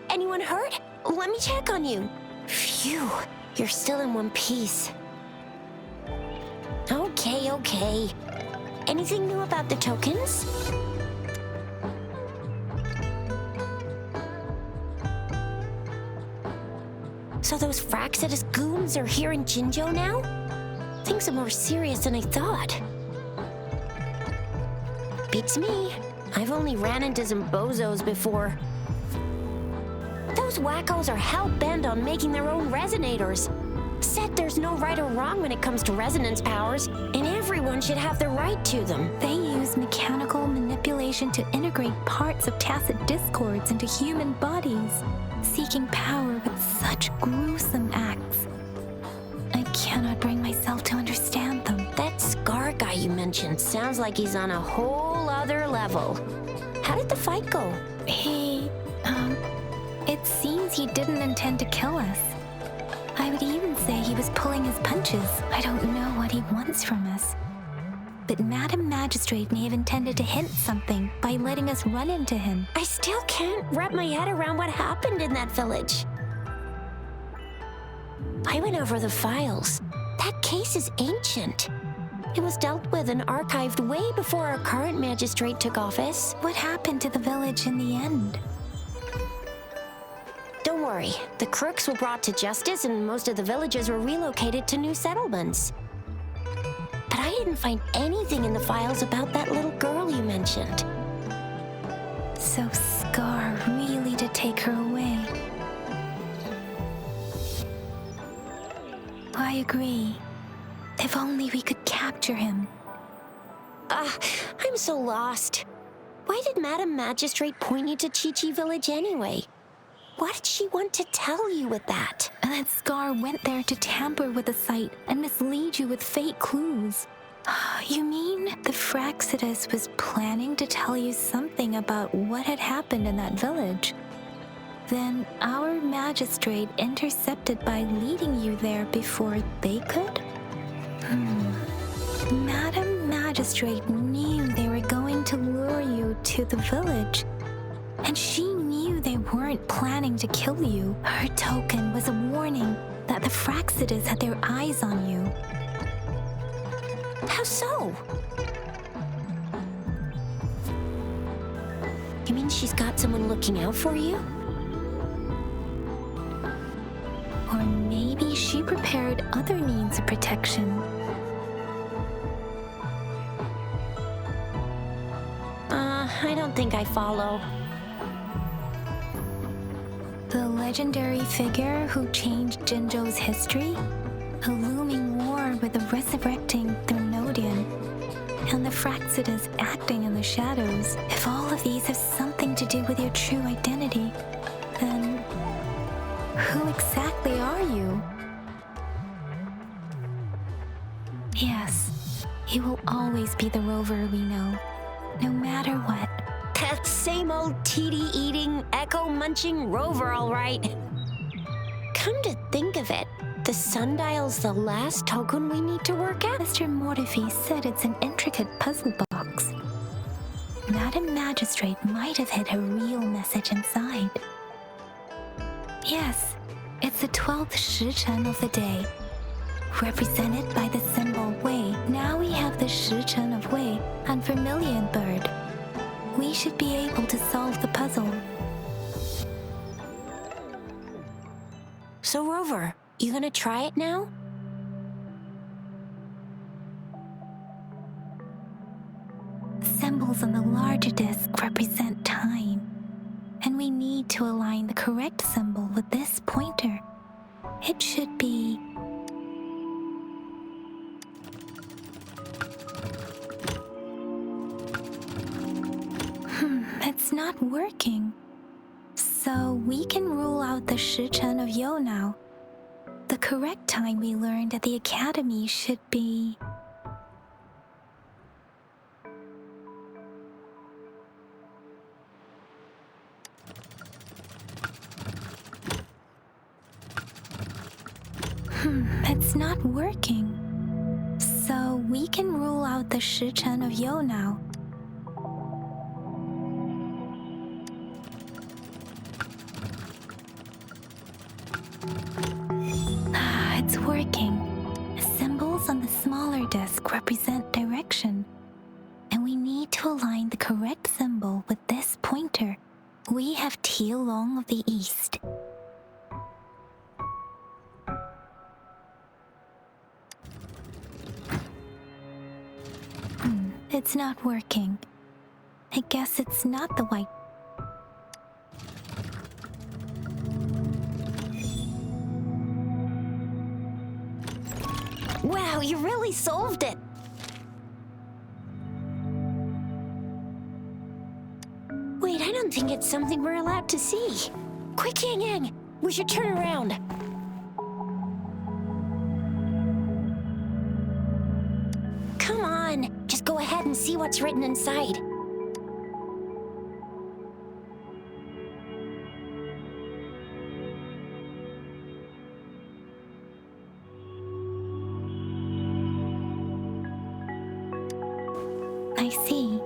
Anyone hurt? Let me check on you. Phew, you're still in one piece. Okay. Anything new about the tokens? So those Fraxidus goons are here in Jinzhou now? Things are more serious than I thought. Beats me. I've only ran into some bozos before. Those wackos are hell-bent on making their own resonators. Said there's no right or wrong when it comes to resonance powers, and everyone should have the right to them. They use mechanical manipulation to integrate parts of tacit discords into human bodies, seeking power with such gruesome acts. I cannot bring myself to understand them. That Scar guy you mentioned sounds like he's on a whole other level. How did the fight go? It seems he didn't intend to kill us. I would even say he was pulling his punches. I don't know what he wants from us. But Madam Magistrate may have intended to hint something by letting us run into him. I still can't wrap my head around what happened in that village. I went over the files. That case is ancient. It was dealt with and archived way before our current magistrate took office. What happened to the village in the end? Don't worry. The crooks were brought to justice and most of the villagers were relocated to new settlements. But I didn't find anything in the files about that little girl you mentioned. So Scar really did take her away. I agree. If only we could capture him. I'm so lost. Why did Madam Magistrate point you to Chi-Chi Village anyway? What did she want to tell you with that? That Scar went there to tamper with the site and mislead you with fake clues. You mean the Fraxidus was planning to tell you something about what had happened in that village? Then our magistrate intercepted by leading you there before they could? Madam Magistrate knew they were going to lure you to the village. And she knew they weren't planning to kill you. Her token was a warning that the Fraxidus had their eyes on you. How so? You mean she's got someone looking out for you? Or maybe she prepared other means of protection. I don't think I follow. The legendary figure who changed Jinzhou's history? A looming war with the resurrecting Thermodian, and the Fraxidus acting in the shadows. If all of these have something to do with your true identity, then who exactly are you? Yes, you will always be the rover we know, no matter what. That same old TD-eating, echo-munching rover, all right. Come to think of it, the sundial's the last token we need to work at? Mr. Mortefi said it's an intricate puzzle box. Madam Magistrate might have hid a real message inside. Yes, it's the 12th Shichen of the day, represented by the symbol Wei. Now we have the Shichen of Wei and Vermilion Bird. We should be able to solve the puzzle. So, Rover, you gonna try it now? Symbols on the larger disc represent time, and we need to align the correct symbol with this pointer. It should be... It's not working. So we can rule out the Shichen of Yo now. The correct time we learned at the academy should be... It's not working. So we can rule out the Shichen of Yo now. working. Symbols on the smaller disc represent direction, and we need to align the correct symbol with this pointer. We have Huanglong of the East. It's not working. I guess it's not the white. Wow, you really solved it! Wait, I don't think it's something we're allowed to see. Quick, Yang Yang! We should turn around. Come on, just go ahead and see what's written inside. I see.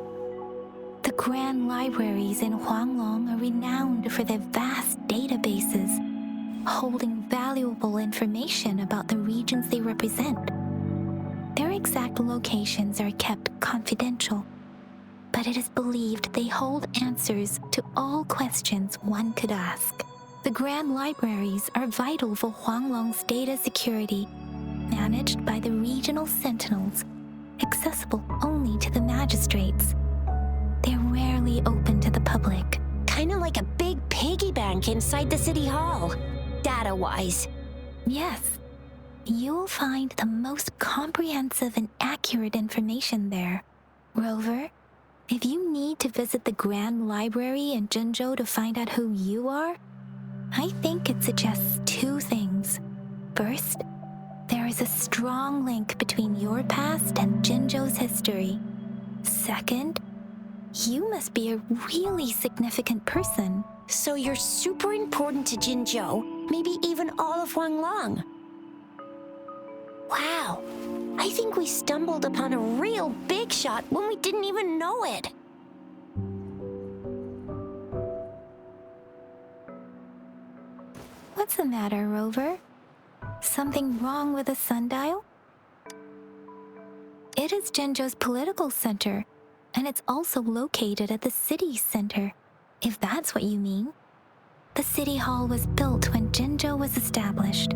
The grand libraries in Huanglong are renowned for their vast databases, holding valuable information about the regions they represent. Their exact locations are kept confidential, but it is believed they hold answers to all questions one could ask. The grand libraries are vital for Huanglong's data security, managed by the regional sentinels, accessible only to the magistrates. They're rarely open to the public. Kinda like a big piggy bank inside the city hall, data-wise. Yes, you'll find the most comprehensive and accurate information there. Rover, if you need to visit the Grand Library in Jinzhou to find out who you are, I think it suggests two things. First, there is a strong link between your past and Jinzhou's history. Second, you must be a really significant person. So you're super important to Jinzhou, maybe even all of Huanglong. Wow, I think we stumbled upon a real big shot when we didn't even know it. What's the matter, Rover? Something wrong with the sundial? It is Jinzhou's political center, and it's also located at the city center, if that's what you mean. The city hall was built when Jinzhou was established.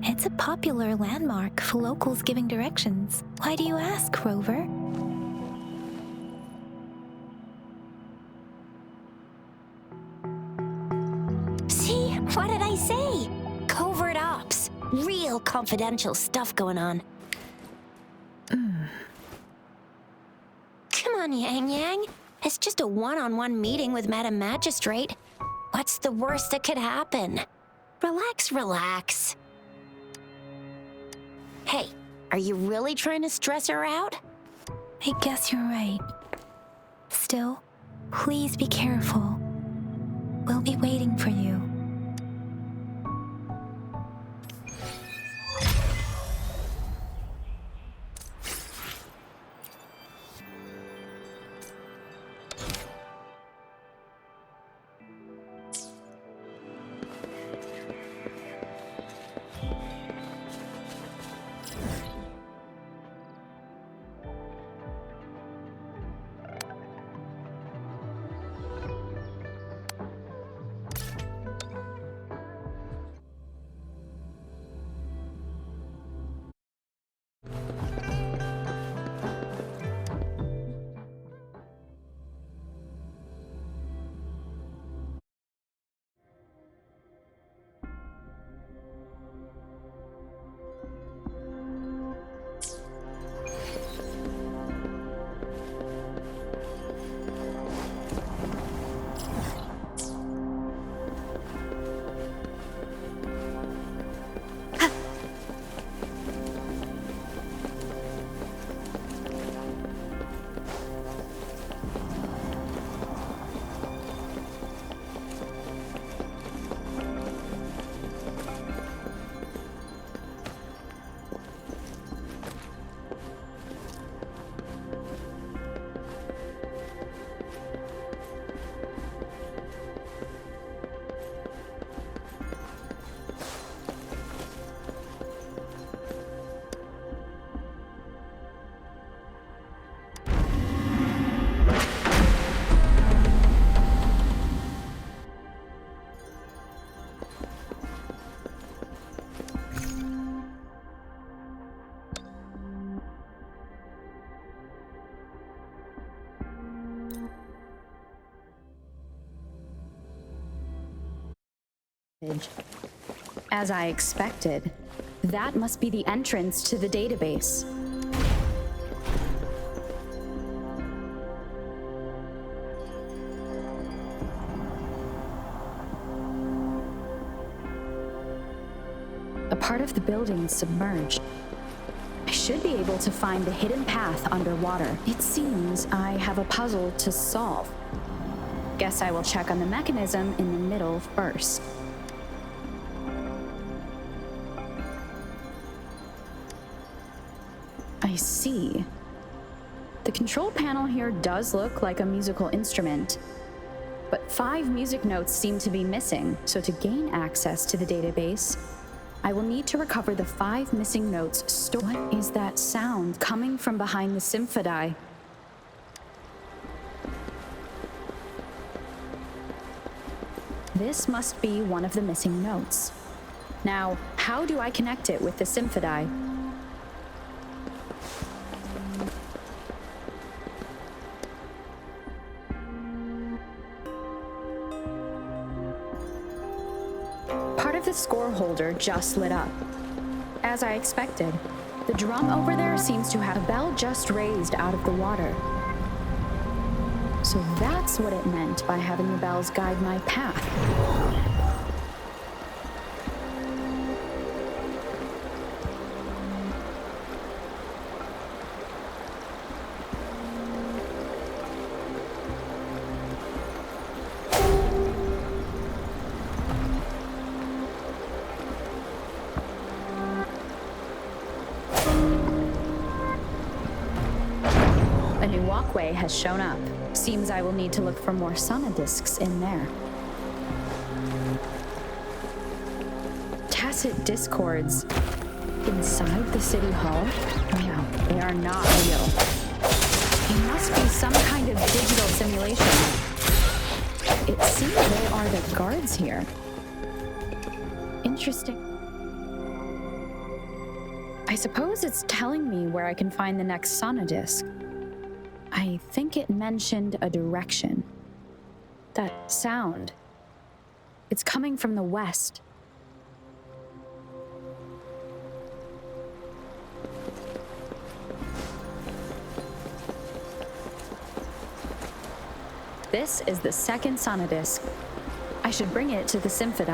It's a popular landmark for locals giving directions. Why do you ask, Rover? See, what did I say? Covert ops. Real confidential stuff going on. Come on, Yang Yang. It's just a one-on-one meeting with Madam Magistrate. What's the worst that could happen? Relax, relax. Hey, are you really trying to stress her out? I guess you're right. Still, please be careful. We'll be waiting for you. As I expected, that must be the entrance to the database. A part of the building is submerged. I should be able to find the hidden path underwater. It seems I have a puzzle to solve. Guess I will check on the mechanism in the middle first. I see. The control panel here does look like a musical instrument, but 5 music notes seem to be missing, so to gain access to the database, I will need to recover the 5 missing notes stored. What is that sound coming from behind the symphony? This must be one of the missing notes. Now, how do I connect it with the symphony? Part of the score holder just lit up. As I expected, the drum over there seems to have a bell just raised out of the water. So that's what it meant by having the bells guide my path. A new walkway has shown up. Seems I will need to look for more sonodiscs in there. Tacit discords inside the city hall? No, they are not real. It must be some kind of digital simulation. It seems they are the guards here. Interesting. I suppose it's telling me where I can find the next sonodisc. I think it mentioned a direction. That sound. It's coming from the west. This is the second sonodisc. I should bring it to the symphony.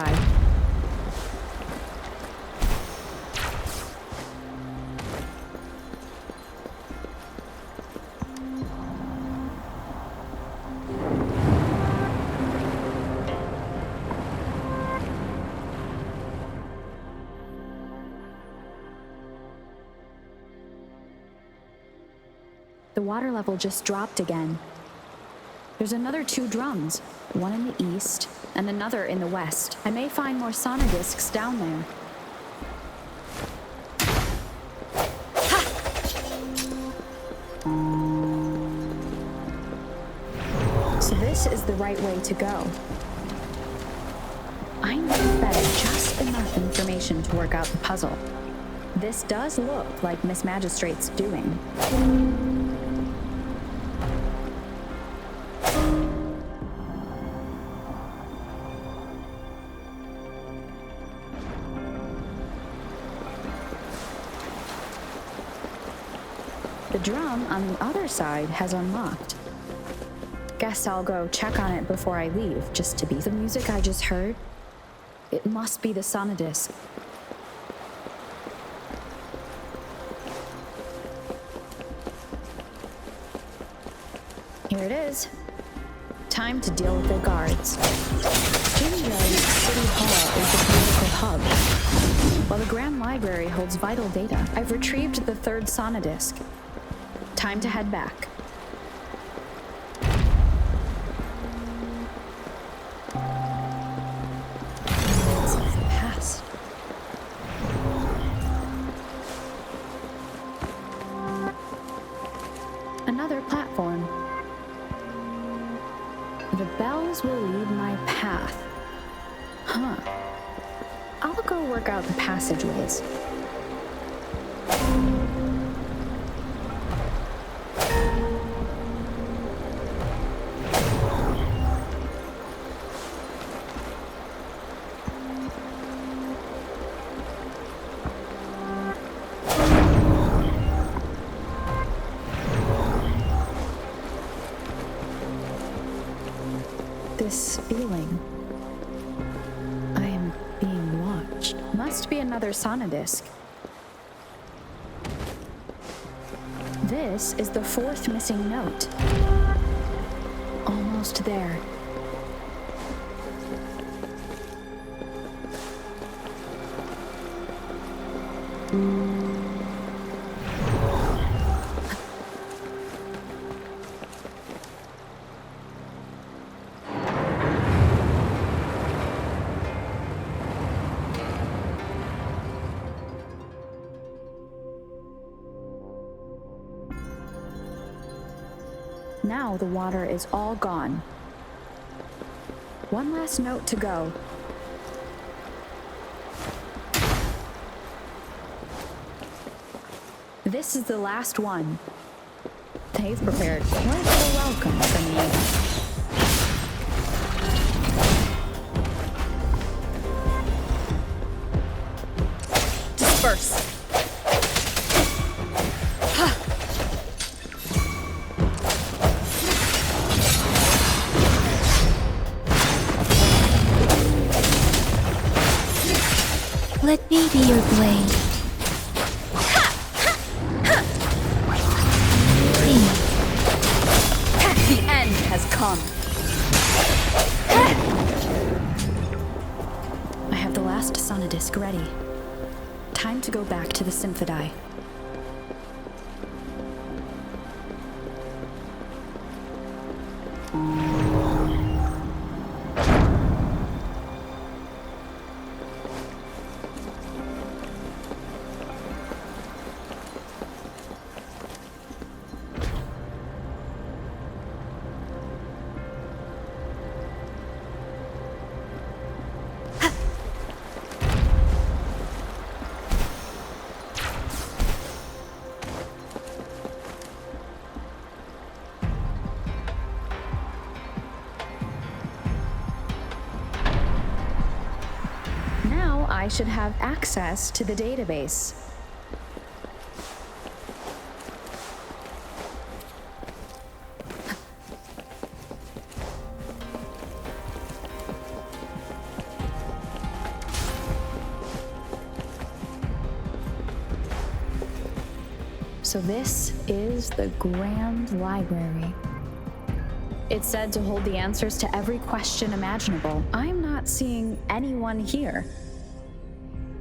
The water level just dropped again. There's another 2 drums, one in the east and another in the west. I may find more sonodiscs down there. Ha! So this is the right way to go. I need fed just enough information to work out the puzzle. This does look like Miss Magistrate's doing. The drum on the other side has unlocked. Guess I'll go check on it before I leave, just to be. The music I just heard, it must be the sonodisc. Here it is. Time to deal with the guards. Jinhsi City Hall is the political hub, while the Grand Library holds vital data. I've retrieved the 3rd sonodisc. Time to head back. It's of the past. Another platform. The bells will lead my path. Huh. I'll go work out the passageways. this feeling? I am being watched. Must be another sonodisc. This is the fourth missing note. Almost there. Now the water is all gone. One last note to go. This is the last one. They've prepared quite a welcome for me. Disperse. Let me be your blade. The end has come. I have the last sonodisc ready. Time to go back to the Symphodi. I should have access to the database. So this is the Grand Library. It's said to hold the answers to every question imaginable. I'm not seeing anyone here.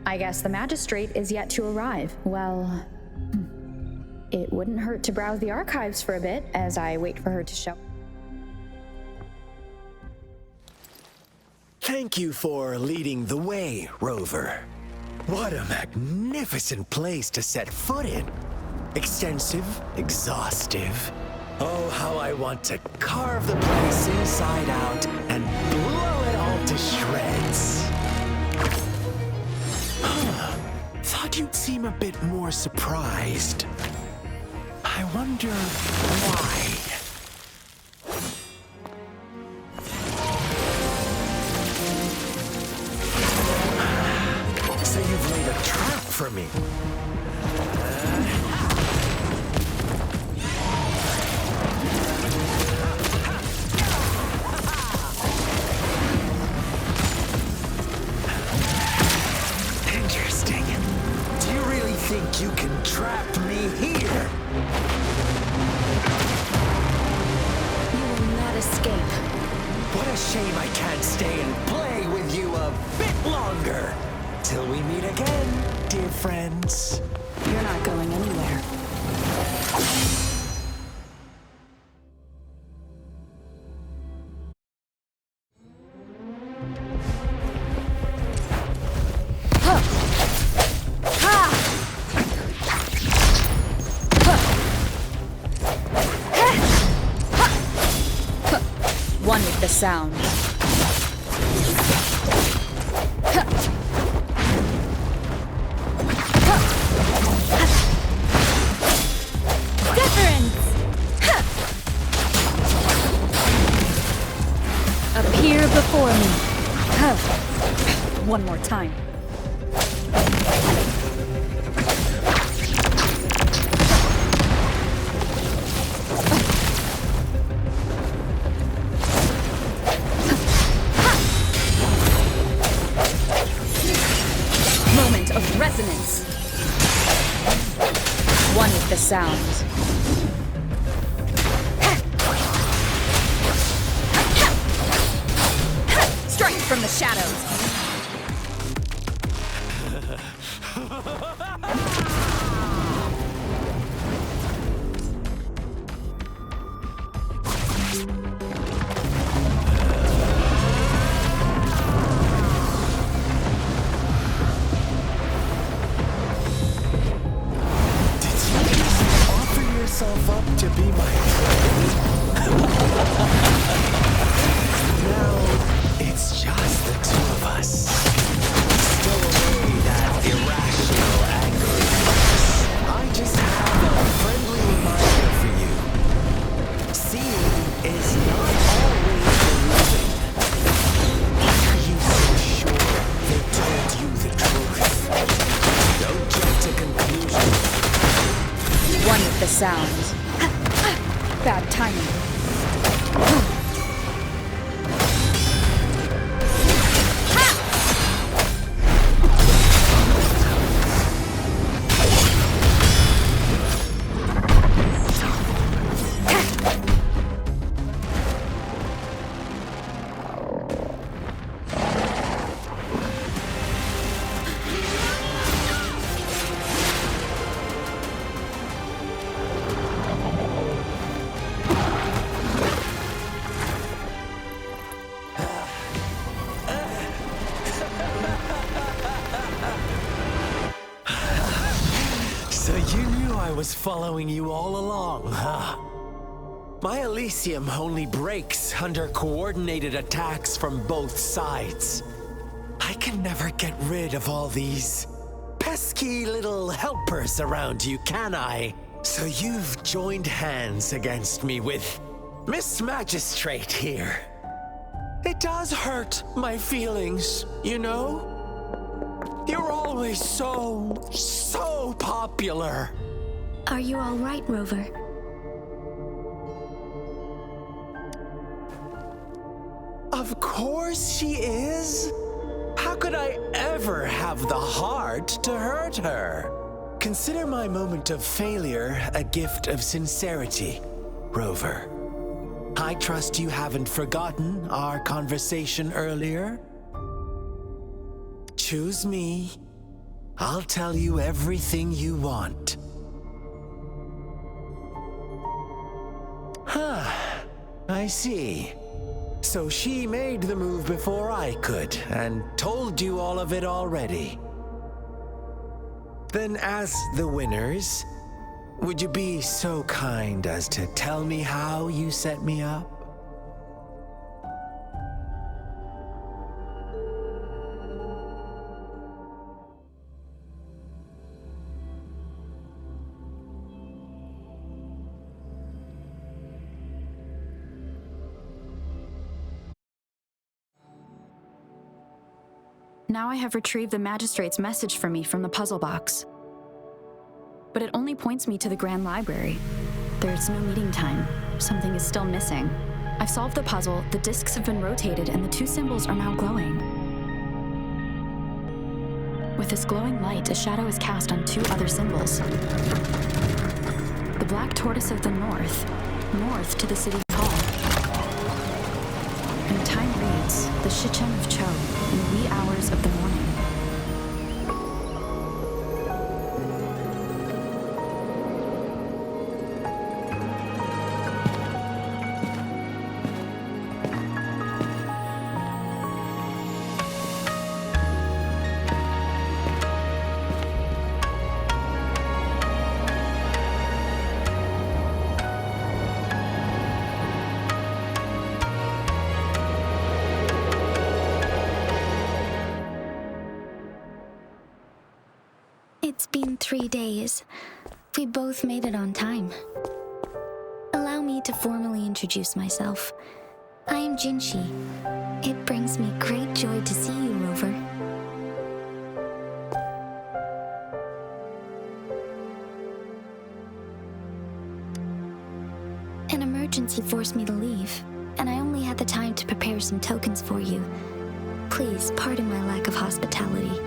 I guess the Magistrate is yet to arrive. Well, it wouldn't hurt to browse the archives for a bit as I wait for her to show. Thank you for leading the way, Rover. What a magnificent place to set foot in. Extensive, exhaustive. Oh, how I want to carve the place inside out and blow it all to shreds. Thought you'd seem a bit more surprised. I wonder why. So you've laid a trap for me. Interesting. Do you really think you can trap me here? You will not escape. What a shame I can't stay and play with you a bit longer. Till we meet again, dear friends. You're not going anywhere. One with the sound. Appear before me. One more time. resonance. One with the sound. Strike from the shadows. Up to be my friend. Now it's just the two of us. Stow away that irrational anger. I just have a friendly reminder for you. Seeing is not always believing. Why are you so sure they told you the truth? Don't jump to conclusions. One with the sound. Bad timing. So you knew I was following you all along, huh? My Elysium only breaks under coordinated attacks from both sides. I can never get rid of all these pesky little helpers around you, can I? So you've joined hands against me with Miss Magistrate here. It does hurt my feelings, you know? You're always so popular. Are you all right, Rover? Of course she is. How could I ever have the heart to hurt her? Consider my moment of failure a gift of sincerity, Rover. I trust you haven't forgotten our conversation earlier. Choose me. I'll tell you everything you want. Huh. I see. So she made the move before I could, and told you all of it already. Then as the winners, would you be so kind as to tell me how you set me up? Now I have retrieved the Magistrate's message for me from the puzzle box. But it only points me to the Grand Library. There's no meeting time. Something is still missing. I've solved the puzzle, the discs have been rotated, and the two symbols are now glowing. With this glowing light, a shadow is cast on two other symbols. The black tortoise of the north to the city hall. And the time reads, the Shichen of Cho, in the wee hours of the morning. It's been 3 days. We both made it on time. Allow me to formally introduce myself. I am Jinhsi. It brings me great joy to see you, Rover. An emergency forced me to leave, and I only had the time to prepare some tokens for you. Please pardon my lack of hospitality.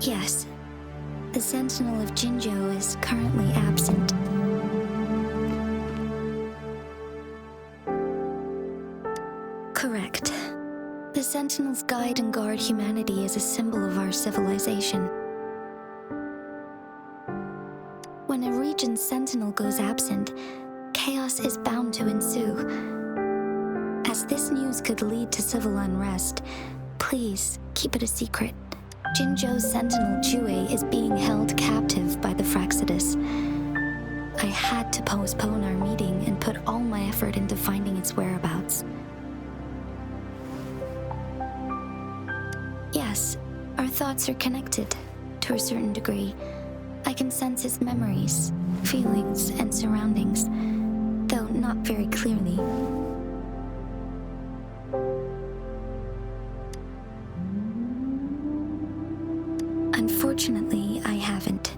Yes. The Sentinel of Jinzhou is currently absent. Correct. The Sentinels guide and guard humanity as a symbol of our civilization. When a region's sentinel goes absent, chaos is bound to ensue. As this news could lead to civil unrest, please keep it a secret. Jinzhou's sentinel Jue is being held captive by the Fraxidus. I had to postpone our meeting and put all my effort into finding its whereabouts. Yes, our thoughts are connected, to a certain degree. I can sense his memories, feelings, and surroundings, though not very clearly. Unfortunately, I haven't.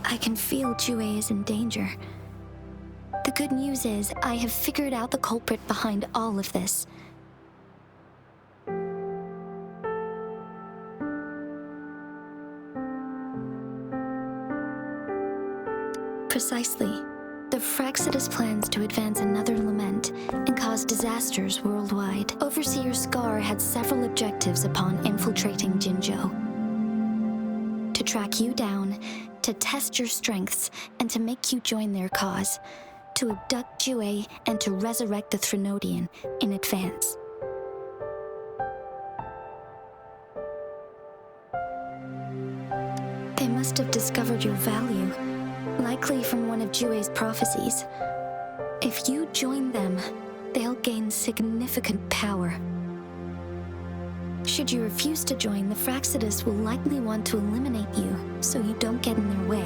I can feel Jue is in danger. The good news is, I have figured out the culprit behind all of this. Precisely. The Fraxidus plans to advance another lament and cause disasters worldwide. Overseer Scar had several objectives upon infiltrating Jinzhou. To track you down, to test your strengths, and to make you join their cause. To abduct Jue and to resurrect the Threnodian in advance. They must have discovered your value, likely from one of Jue's prophecies. If you join them, they'll gain significant power. Should you refuse to join, the Fraxidus will likely want to eliminate you, so you don't get in their way.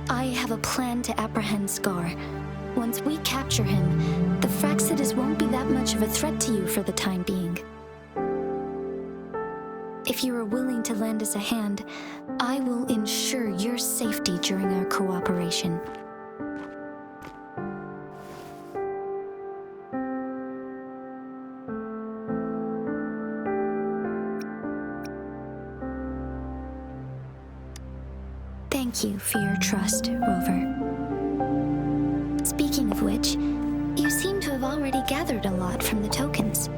I have a plan to apprehend Scar. Once we capture him, the Fraxidus won't be that much of a threat to you for the time being. If you are willing to lend us a hand, I will ensure your safety during our cooperation. Thank you for your trust, Rover. Speaking of which, you seem to have already gathered a lot from the tokens.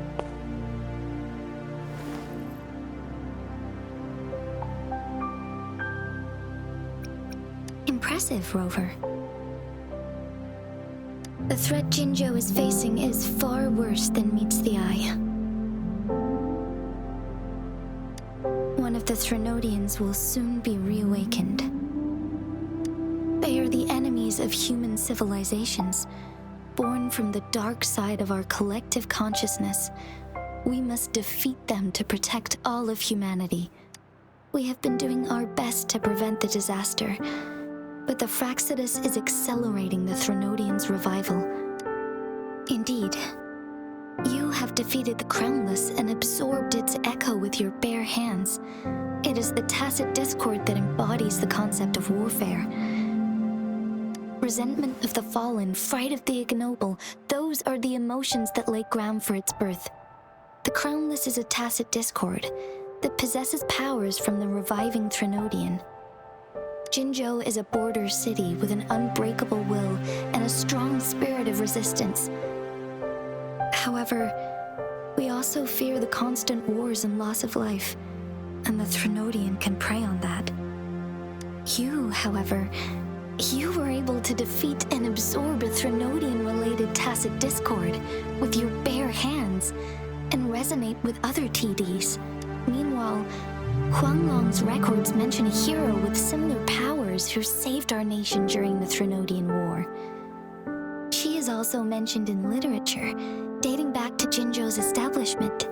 Impressive, Rover. The threat Jinzhou is facing is far worse than meets the eye. One of the Threnodians will soon be reawakened. They are the enemies of human civilizations, born from the dark side of our collective consciousness. We must defeat them to protect all of humanity. We have been doing our best to prevent the disaster, but the Fraxidus is accelerating the Threnodians' revival. Indeed, you have defeated the Crownless and absorbed its echo with your bare hands. It is the tacit discord that embodies the concept of warfare. Resentment of the fallen, fright of the ignoble, those are the emotions that lay ground for its birth. The Crownless is a tacit discord that possesses powers from the reviving Threnodian. Jinzhou is a border city with an unbreakable will and a strong spirit of resistance. However, we also fear the constant wars and loss of life, and the Threnodian can prey on that. You, however, you were able to defeat and absorb a Threnodian-related tacit discord with your bare hands and resonate with other TDs. Meanwhile, Huanglong's records mention a hero with similar powers who saved our nation during the Threnodian War. She is also mentioned in literature, dating back to Jinzhou's establishment.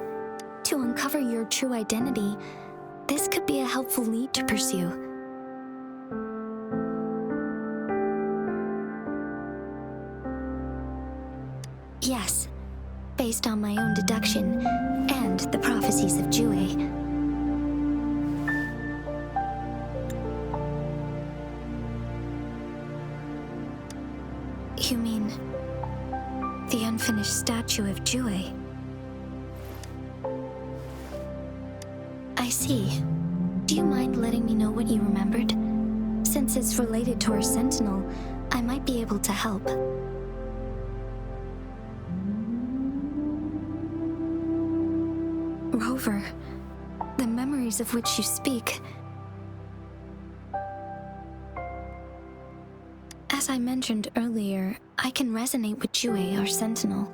To uncover your true identity, this could be a helpful lead to pursue. Yes, based on my own deduction and the prophecies of Jue. You mean the unfinished statue of Jue? see. Do you mind letting me know what you remembered? Since it's related to our sentinel, I might be able to help. Rover, the memories of which you speak. As I mentioned earlier, I can resonate with Jue, our sentinel.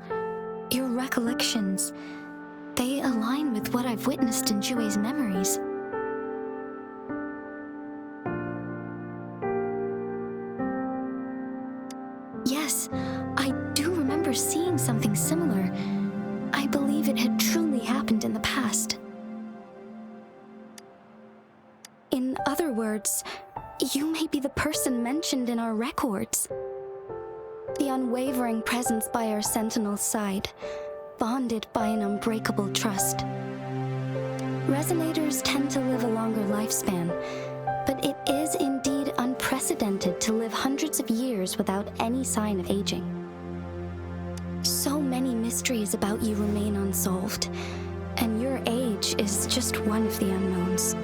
Your recollections, they align with what I've witnessed in Jue's memories. Yes, I do remember seeing something similar. I believe it had truly happened in the past. In other words, you may be the person mentioned in our records. The unwavering presence by our sentinel's side, bonded by an unbreakable trust. Resonators tend to live a longer lifespan, but it is indeed unprecedented to live hundreds of years without any sign of aging. So many mysteries about you remain unsolved, and your age is just one of the unknowns.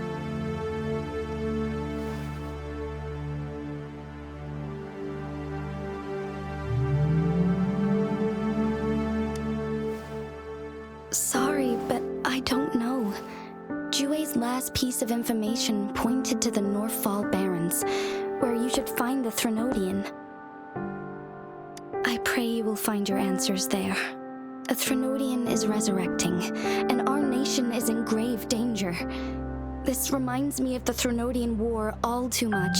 Sorry, but I don't know. Jue's last piece of information pointed to the Northfall Barrens, where you should find the Threnodian. I pray you will find your answers there. A Threnodian is resurrecting, and our nation is in grave danger. This reminds me of the Threnodian War all too much.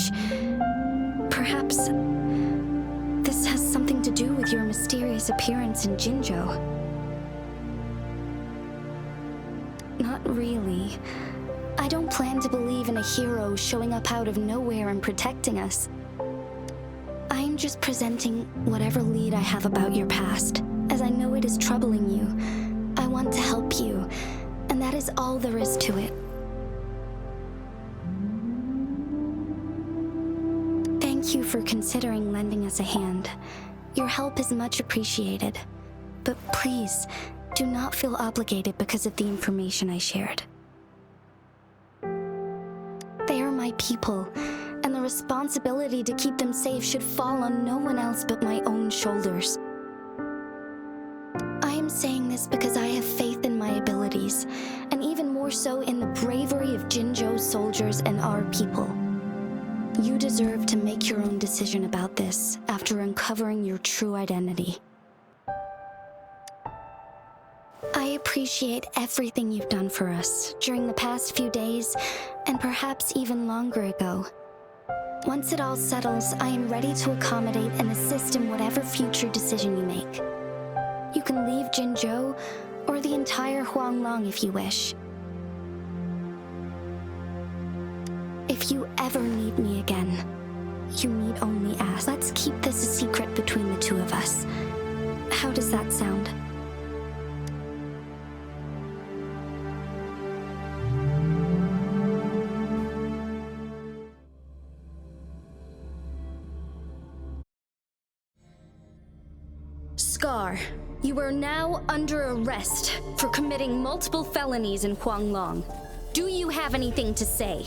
Perhaps this has something to do with your mysterious appearance in Jinzhou. Not really. I don't plan to believe in a hero showing up out of nowhere and protecting us. I'm just presenting whatever lead I have about your past, as I know it is troubling you. I want to help you, and that is all there is to it. Thank you for considering lending us a hand. Your help is much appreciated. But please, do not feel obligated because of the information I shared. They are my people, and the responsibility to keep them safe should fall on no one else but my own shoulders. I am saying this because I have faith in my abilities, and even more so in the bravery of Jinzhou's soldiers and our people. You deserve to make your own decision about this after uncovering your true identity. I appreciate everything you've done for us during the past few days, and perhaps even longer ago. Once it all settles, I am ready to accommodate and assist in whatever future decision you make. You can leave Jinzhou, or the entire Huanglong if you wish. If you ever need me again, you need only ask. Let's keep this a secret between the two of us. How does that sound? Scar, you are now under arrest for committing multiple felonies in Huanglong. Do you have anything to say?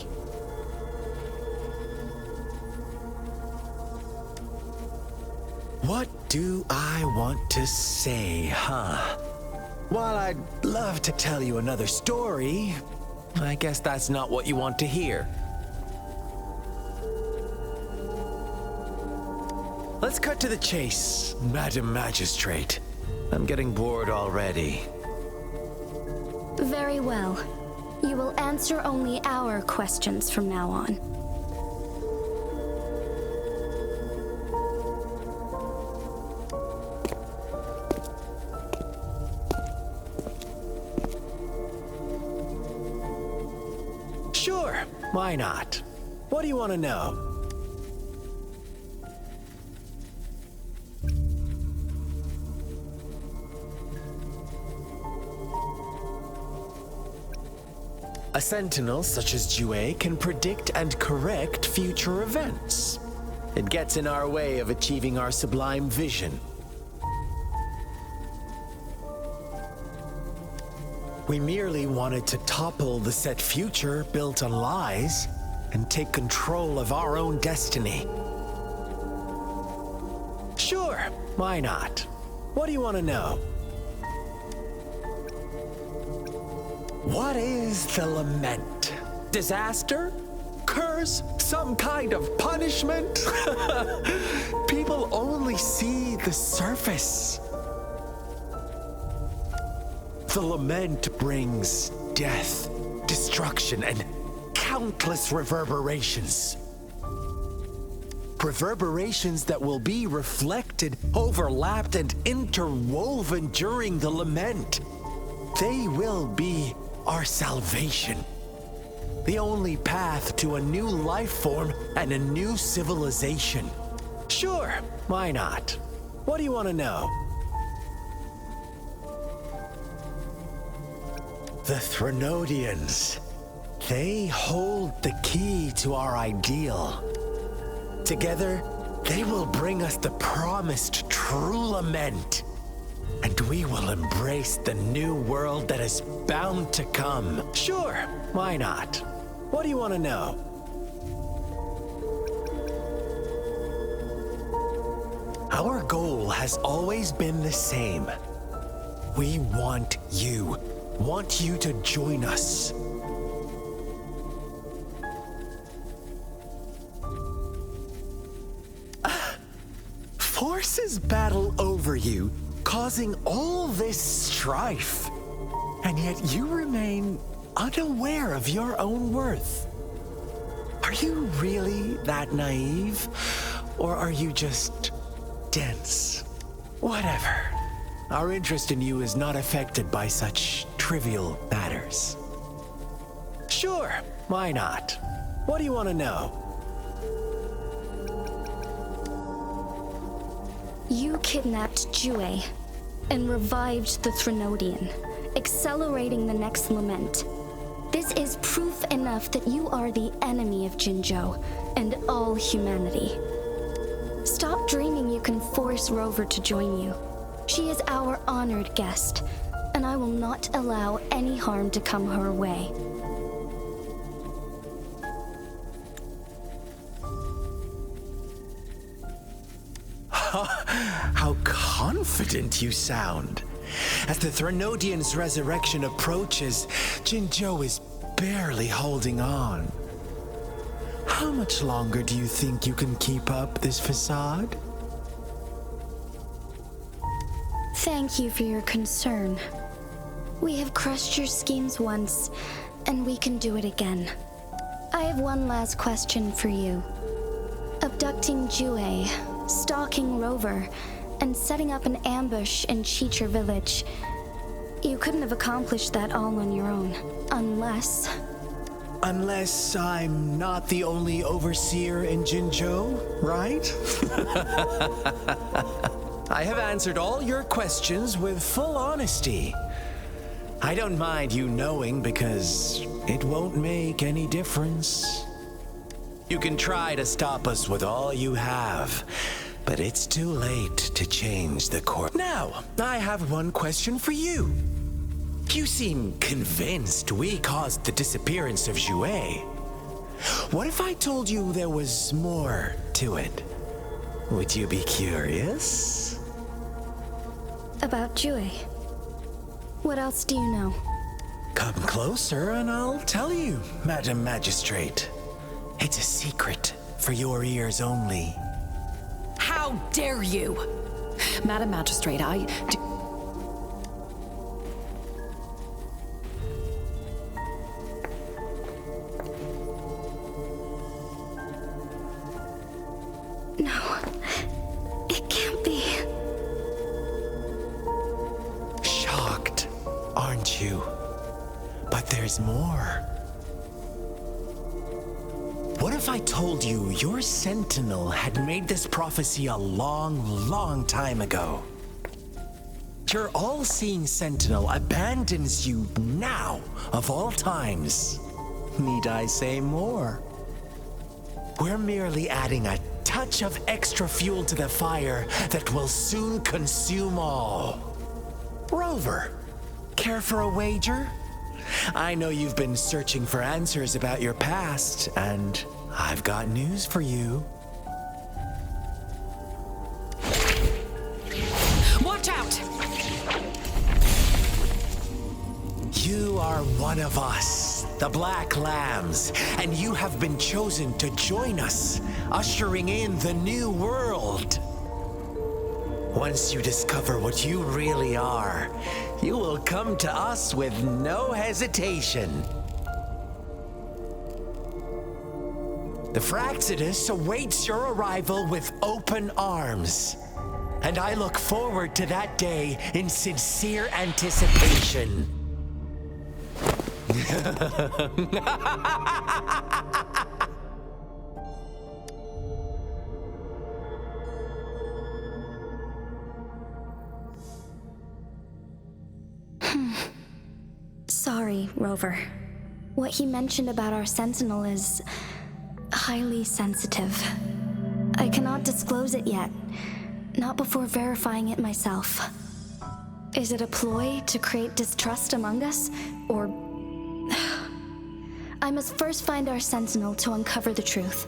What do I want to say, huh? While I'd love to tell you another story, I guess that's not what you want to hear. Let's cut to the chase, Madam Magistrate. I'm getting bored already. Very well. You will answer only our questions from now on. Sure, why not? What do you want to know? A sentinel such as Jue can predict and correct future events. It gets in our way of achieving our sublime vision. We merely wanted to topple the set future built on lies and take control of our own destiny. Sure, why not? What do you want to know? What is the lament? Disaster? Curse? Some kind of punishment? People only see the surface. The lament brings death, destruction, and countless reverberations. Reverberations that will be reflected, overlapped, and interwoven during the lament. They will be our salvation. The only path to a new life form and a new civilization. Sure, why not? What do you want to know? The Threnodians. They hold the key to our ideal. Together, they will bring us the promised true lament. And we will embrace the new world that is bound to come. Sure, why not? What do you want to know? Our goal has always been the same. We want you to join us. Forces battle over you, causing all this strife. And yet you remain unaware of your own worth. Are you really that naive? Or are you just dense? Whatever. Our interest in you is not affected by such trivial matters. Sure, why not? What do you want to know? You kidnapped Jue and revived the Threnodian, accelerating the next lament. This is proof enough that you are the enemy of Jinzhou and all humanity. Stop dreaming you can force Rover to join you. She is our honored guest, and I will not allow any harm to come her way. How confident you sound. As the Threnodian's resurrection approaches, Jinzhou is barely holding on. How much longer do you think you can keep up this facade? Thank you for your concern. We have crushed your schemes once, and we can do it again. I have one last question for you. Abducting Jue, stalking Rover, and setting up an ambush in Chicher village. You couldn't have accomplished that all on your own, unless... Unless I'm not the only overseer in Jinzhou, right? I have answered all your questions with full honesty. I don't mind you knowing because it won't make any difference. You can try to stop us with all you have, but it's too late to change the course. Now, I have one question for you. You seem convinced we caused the disappearance of Jue. What if I told you there was more to it? Would you be curious? About Jue. What else do you know? Come closer and I'll tell you, Madam Magistrate. It's a secret for your ears only. How dare you! Madam Magistrate, No, it can't be. Shocked, aren't you? But there's more. What if I told you your sentinel had made this prophecy a long, long time ago? Your all-seeing sentinel abandons you now, of all times. Need I say more? We're merely adding a touch of extra fuel to the fire that will soon consume all. Rover, Care for a wager? I know you've been searching for answers about your past, and I've got news for you. Watch out! You are one of us, the Black Lambs, and you have been chosen to join us, ushering in the new world. Once you discover what you really are, you will come to us with no hesitation. The Fraxidus awaits your arrival with open arms, and I look forward to that day in sincere anticipation. Sorry, Rover. What he mentioned about our sentinel is highly sensitive. I cannot disclose it yet, not before verifying it myself. Is it a ploy to create distrust among us, or... I must first find our sentinel to uncover the truth.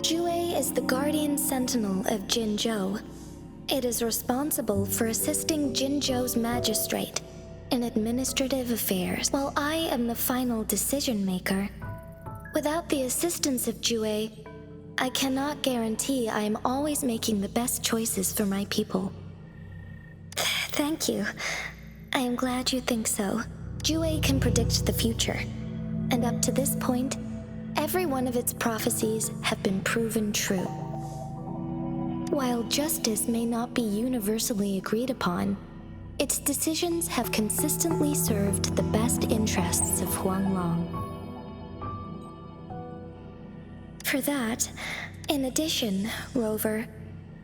Jue is the guardian sentinel of Jinzhou. It is responsible for assisting Jinzhou's magistrate in administrative affairs, while I am the final decision maker. Without the assistance of Jue, I cannot guarantee I am always making the best choices for my people. Thank you. I am glad you think so. Jue can predict the future, and up to this point, every one of its prophecies have been proven true. While justice may not be universally agreed upon, its decisions have consistently served the best interests of Huanglong. For that, in addition, Rover,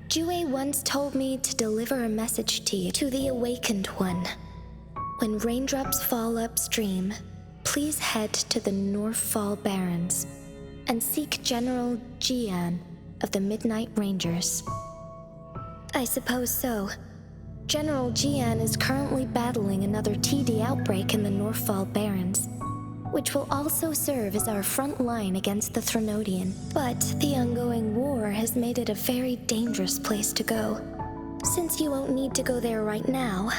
Jue once told me to deliver a message to you, to the Awakened One. When raindrops fall upstream, please head to the Northfall Barrens and seek General Jian of the Midnight Rangers. I suppose so. General Jian is currently battling another TD outbreak in the Northfall Barrens, which will also serve as our front line against the Threnodian. But the ongoing war has made it a very dangerous place to go. Since you won't need to go there right now,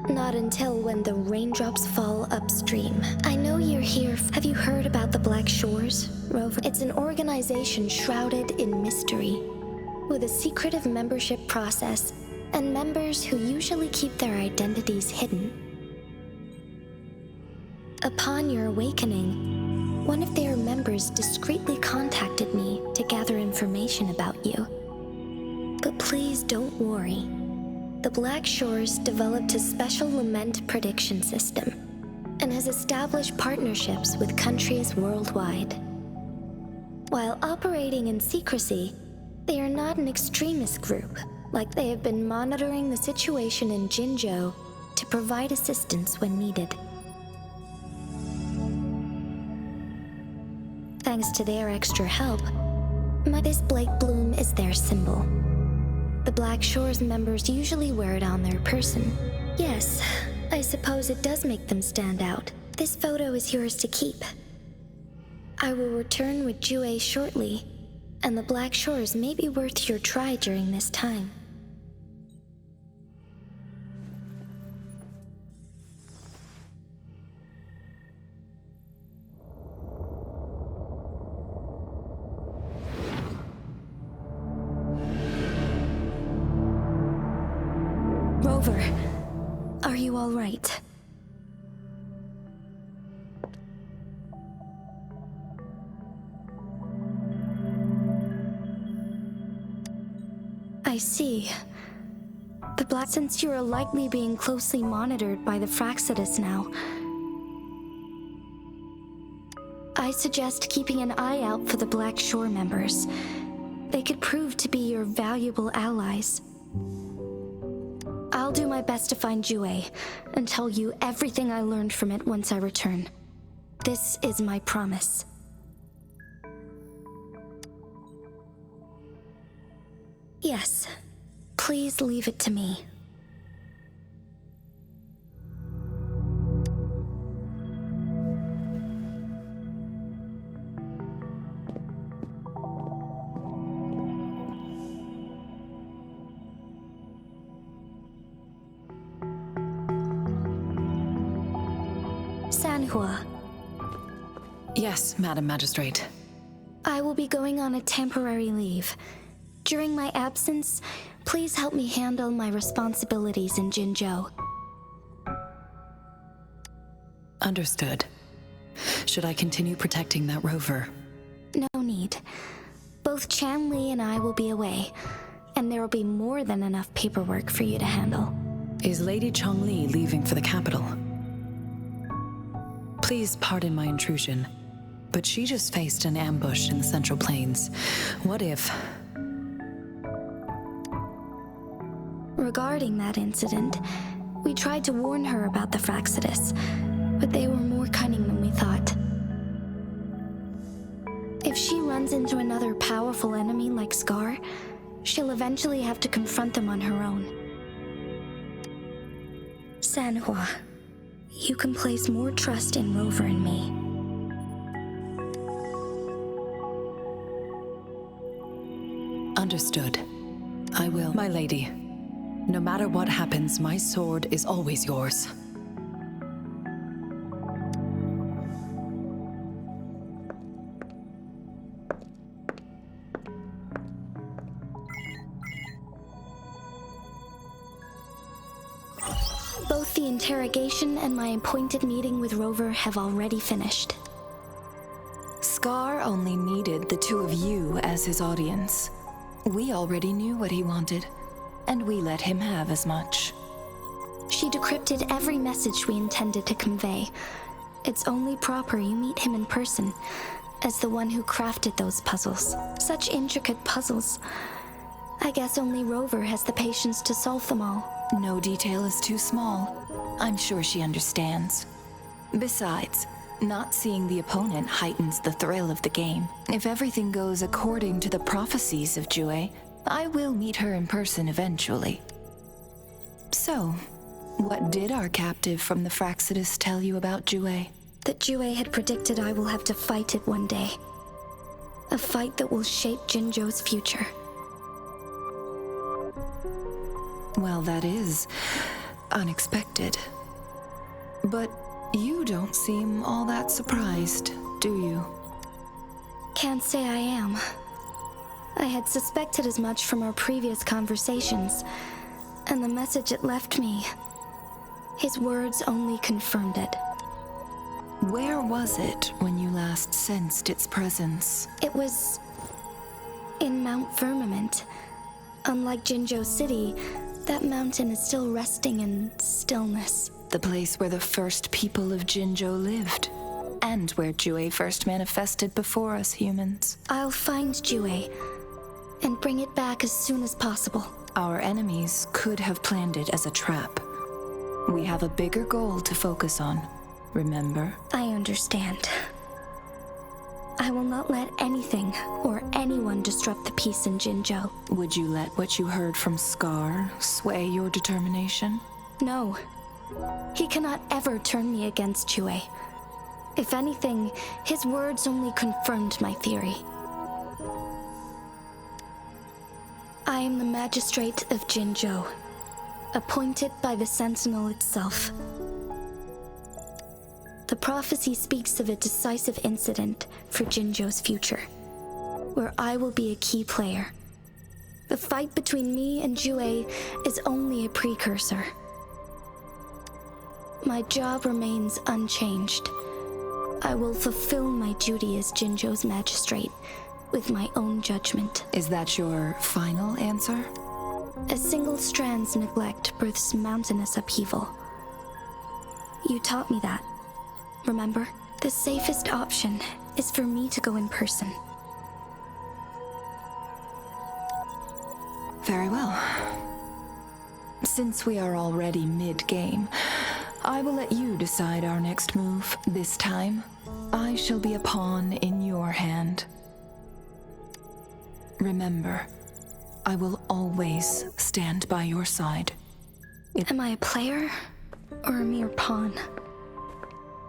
not until when the raindrops fall upstream. I know you're here. Have you heard about the Black Shores, Rover? It's an organization shrouded in mystery, with a secretive membership process and members who usually keep their identities hidden. Upon your awakening, one of their members discreetly contacted me to gather information about you. But please don't worry. The Black Shores developed a special lament prediction system and has established partnerships with countries worldwide. While operating in secrecy, they are not an extremist group. Like they have been monitoring the situation in Jinzhou to provide assistance when needed. Thanks to their extra help, this Blake Bloom is their symbol. The Black Shores members usually wear it on their person. Yes, I suppose it does make them stand out. This photo is yours to keep. I will return with Jue shortly, and the Black Shores may be worth your try during this time. Rover, are you all right? I see. Since you are likely being closely monitored by the Fraxidus now, I suggest keeping an eye out for the Black Shore members. They could prove to be your valuable allies. I'll do my best to find Jue and tell you everything I learned from it once I return. This is my promise. Yes, please leave it to me. Sanhua, Yes, Madam Magistrate. I will be going on a temporary leave. During my absence, please help me handle my responsibilities in Jinzhou. Understood. Should I continue protecting that rover? No need. Both Chanli and I will be away, and there will be more than enough paperwork for you to handle. Is Lady Chongli leaving for the capital? Please pardon my intrusion, but she just faced an ambush in the Central Plains. What if... Regarding that incident, we tried to warn her about the Fraxidus, but they were more cunning than we thought. If she runs into another powerful enemy like Scar, she'll eventually have to confront them on her own. Sanhua, you can place more trust in Rover and me. Understood. I will. My lady, no matter what happens, my sword is always yours. Both the interrogation and my appointed meeting with Rover have already finished. Scar only needed the two of you as his audience. We already knew what he wanted, and we let him have as much. She decrypted every message we intended to convey. It's only proper you meet him in person, as the one who crafted those puzzles. Such intricate puzzles. I guess only Rover has the patience to solve them all. No detail is too small. I'm sure she understands. Besides, not seeing the opponent heightens the thrill of the game. If everything goes according to the prophecies of Jue, I will meet her in person eventually. So, what did our captive from the Fraxidus tell you about Jue? That Jue had predicted I will have to fight it one day. A fight that will shape Jinzhou's future. Well, that is unexpected. But you don't seem all that surprised, do you? Can't say I am. I had suspected as much from our previous conversations, and the message it left me, his words only confirmed it. Where was it when you last sensed its presence? It was in Mount Firmament. Unlike Jinzhou City, that mountain is still resting in stillness. The place where the first people of Jinzhou lived, and where Jue first manifested before us humans. I'll find Jue and bring it back as soon as possible. Our enemies could have planned it as a trap. We have a bigger goal to focus on, remember? I understand. I will not let anything or anyone disrupt the peace in Jinzhou. Would you let what you heard from Scar sway your determination? No. He cannot ever turn me against Jue. If anything, his words only confirmed my theory. I am the Magistrate of Jinzhou, appointed by the Sentinel itself. The prophecy speaks of a decisive incident for Jinzhou's future, where I will be a key player. The fight between me and Jue is only a precursor. My job remains unchanged. I will fulfill my duty as Jinzhou's magistrate with my own judgment. Is that your final answer? A single strand's neglect births mountainous upheaval. You taught me that. Remember? The safest option is for me to go in person. Very well. Since we are already mid-game, I will let you decide our next move. This time, I shall be a pawn in your hand. Remember, I will always stand by your side. Am I a player or a mere pawn?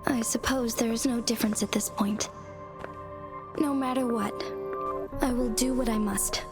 I suppose there is no difference at this point. No matter what, I will do what I must.